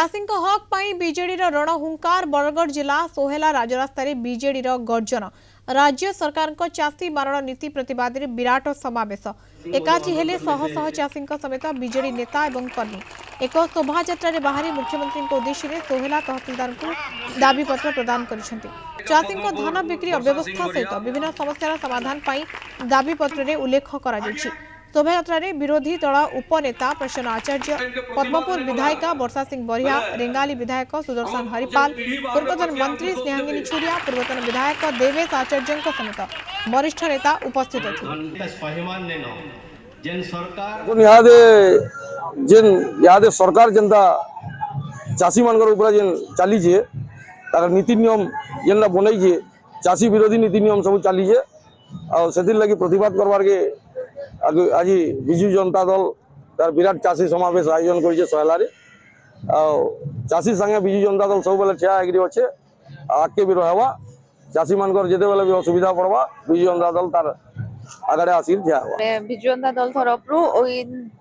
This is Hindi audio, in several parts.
चाषी हक पर बीजेडी रणहुंकार बरगढ़ जिला सोहेला राजरास्तार बीजेडी गर्जन राज्य सरकार चाषी मारण नीति प्रतिवाद विराट समावेश एकाठी हेले शह शह चाषी समेत बीजेडी नेता और कर्मी एक शोभायात्रा बाहरी मुख्यमंत्री उद्देश्य सोहेला तहसीलदार को दाबीपत्र प्रदान कर चाषी धान बिक्री अव्यवस्था सहित विभिन्न समस्या समाधान पर दाबीपत्र उल्लेख कर शोभायात्रा विरोधी दल उपनेता प्रसन्न आचार्य पद्मपुर विधायिका वर्षा सिंह बरिया रेंगाली विधायक सुदर्शन हरिपाल पूर्वतन मंत्री स्नेहांगिनी छुरिया पूर्वतन विधायक देवेश आचार्य समेत वरिष्ठ नेता उपस्थित थे। सरकार जनता चाषी मान चली तार नीति नियम जेनला बनई चाषी विरोधी नीति नियम सब चली से लगी प्रतिवाद करवार के आज विजु जनता दल तार विराट चाषी समावेश आयोजन कर सोहेलारे चाषी संगे विजु जनता दल सब बेले ठिया अच्छे आगे भी रहा चाषी मान जिते बेले भी असुविधा पड़वा विजु जनता दल तार आगे आसिक ठिया विजु जनता दल तरफ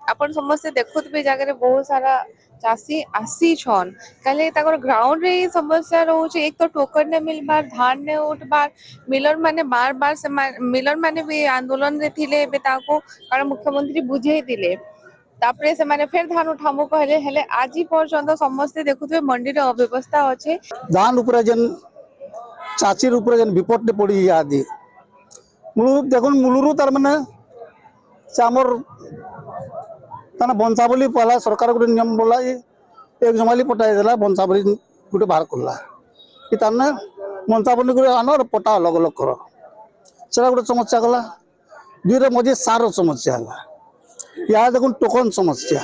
अपन समस्ते देखुवे जगह बहुत सारा चाषी आसी छन काले ग्राउंड रे समस्या रोचे एक तो टोकन ने मिलबार धान ने उठबार मिलर माने बार बार से मिलर माने भी आंदोलन रे थिले बे ताको कारण मुख्यमंत्री बुझे दिले तापरे से माने फिर धान उठामु कहले हेले आजी पर्यंत समस्ते देखुथे मंडी रे अव्यवस्था अछि धान ऊपर जन चाचीर ऊपर जन विपद ने पड़ी आदि मुलु देखुन मुलुरु तार माने चामर ताना बंशावली पहला सरकार गोटे नियम बोला एक जमाली पटाई देला बंशावली गोटे बाहर करला कि ताने बंशावली गोटे आनो पटा अलग अलग कर सेटा गोटे समस्या गला दुईरे मझे सार समस्या है या देखुन टोकन समस्या